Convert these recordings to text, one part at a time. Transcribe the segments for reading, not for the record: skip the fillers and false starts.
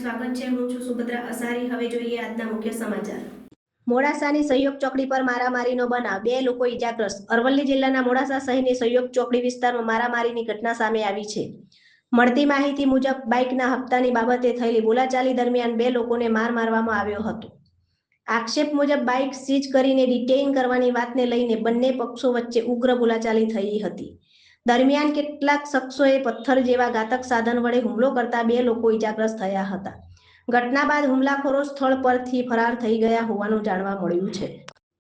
સ્વાગત છે। હું છું સુભદ્રા અસારી। હવે જોઈએ આજના મુખ્ય સમાચાર। મોડાસાની સહયોગ ચોકડી પર મારામારીનો બનાવ, 2 લોકો ઈજાગ્રસ્ત। અરવલ્લી જિલ્લાના મોડાસા શહેરની સહયોગ ચોકડી વિસ્તારમાં મારામારીની ઘટના સામે આવી છે। મળતી માહિતી મુજબ બાઇકના હપ્તાની બાબતે થયેલી બોલાચાલી દરમિયાન 2 લોકોને મારવામાં આવ્યો હતો। આક્ષેપ મુજબ બાઇક સીઝ કરીને ડિટેઇન કરવાની વાતને લઈને બંને પક્ષો વચ્ચે ઉગ્ર બોલાચાલી થઈ હતી। દરમિયાન કેટલાક શખ્સોએ પથ્થર જેવા ઘાતક સાધન વડે હુમલો કરતા 2 લોકો ઈજાગ્રસ્ત થયા હતા। ઘટના બાદ હુમલાખોરો સ્થળ પરથી ફરાર થઈ ગયા હોવાનું જાણવા મળ્યું છે।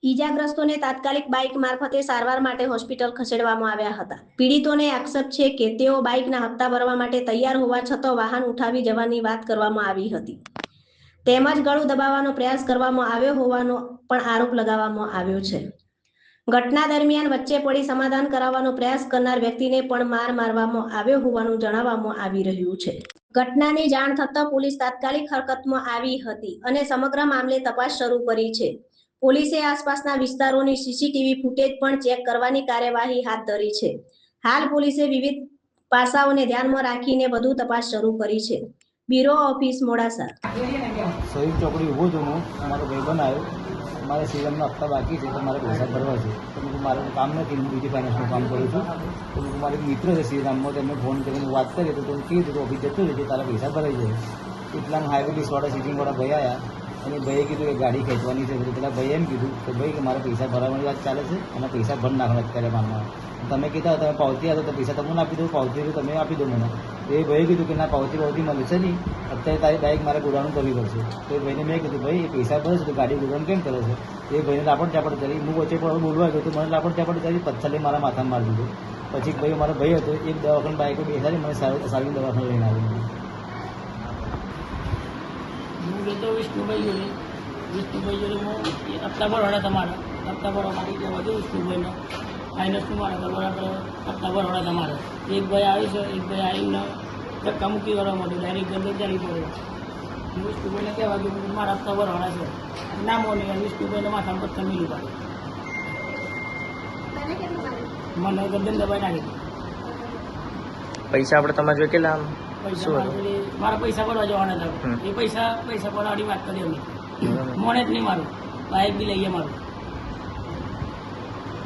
ઈજાગ્રસ્તોને તાત્કાલિક બાઇક મારફતે સારવાર માટે હોસ્પિટલ ખસેડવામાં આવ્યા હતા। પીડિતોને આક્ષેપ છે કે તેઓ બાઇકના હપ્તા ભરવા માટે તૈયાર હોવા છતાં વાહન ઉઠાવી જવાની વાત કરવામાં આવી હતી, તેમજ ગળું દબાવવાનો પ્રયાસ કરવામાં આવ્યો હોવાનો પણ આરોપ લગાવવામાં આવ્યો છે। ઘટના દરમિયાન વચ્ચે પડી સમાધાન કરાવવાનો પ્રયાસ કરનાર વ્યક્તિને પણ મારવામાં આવ્યો હોવાનું જણાવવામાં આવી રહ્યું છે। ઘટનાની જાણ થતાં પોલીસ તાત્કાલિક હરકતમાં આવી હતી અને સમગ્ર મામલે તપાસ શરૂ કરી છે। પોલીસે આસપાસના વિસ્તારોની સીસીટીવી ફૂટેજ પણ ચેક કરવાની કાર્યવાહી હાથ ધરી છે। હાલ પોલીસે વિવિધ પાસાઓને ધ્યાનમાં રાખીને વધુ તપાસ શરૂ કરી છે। Bureau office Modasa. સહયોગ ચોકડી ઊભો છું હું, અમારો ભાઈબંધ આવ્યો, મારે સીએમના હપ્તા બાકી છે તો મારે પૈસા ભરવા છે, તો મારું કામ નથી, હું બીજી ફાઇનાન્સનું કામ કરું છું। તો મારો એક મિત્ર છે શ્રીરામમાં, તેમને ફોન કરીને વાત કરી તો કીધું ઓફિસ જતો રહેજે, તારા પૈસા ભરાઈ જાય। એટલામાં હાઈવે લિસ્ટવાળા સિટિંગવાળા ભાઈ આવ્યા અને ભાઈએ કીધું કે ગાડી ખેંચવાની છે, તો પેલા ભાઈએ એમ કીધું કે ભાઈ કે મારે પૈસા ભરવાની વાત ચાલે છે અને પૈસા ભર નાખવાના અત્યારે માનમાં તમે કીધા તમે પાવતી આવ્યો તો પૈસા તમને આપી દો, પાવતી તો તમે આપી દો મને। તો એ ભાઈએ કીધું કે ના પાવતી મળશે નહીં, અત્યારે તારી બાઇક મારે ગોડાઉન કરવી પડશે। તો એ ભાઈને મેં કીધું ભાઈ એ પૈસા ભરે છે તો ગાડી ગોડાઉન કેમ કરે છે? તો એ ભાઈને લાપડ ચાપડ કરી, હું વચ્ચે પણ બોલવા ગયો તો મને લાપડ ચાપડ કરી, પથ્થર મારા માથામાં મારી દીધું। પછી ભાઈ મારો ભાઈ હતો, એક દવાખાને બાઇકો બેસાડી મને સારી દવાખાને લઈને આવ્યો। હું જતો વિષ્ણુભાઈ જોડે હું હપ્તા ભરવાના તમારા હપ્તા ભરવા માટે કહેવા દઉં વિષ્ણુભાઈને ફાઇનાન્સનું મારા કરવાના હપ્તા ભરવાના તમારે। એક ભાઈ આવી છે, એક ભાઈ આવીને ધક્કા મૂકી કરવા માટે ડાયરેક્ટ ગંદર ચાલી પડ્યો। હું વિષ્ણુભાઈને કહેવા દઉં મારા હપ્તા ભરવાના છે, ના મોને વિષ્ણુભાઈને માથામાં પથ્થર મિલી પાડે, મને ગંદન દબાઈ નાખી। પૈસા આપણે તમારે જોઈ કેટલા મારા પૈસા ભરવા જવાના હતા, એ પૈસા ભરવાની વાત કરી અમે, મોને જ નહીં મારું બાઇક બી લઈએ મારું।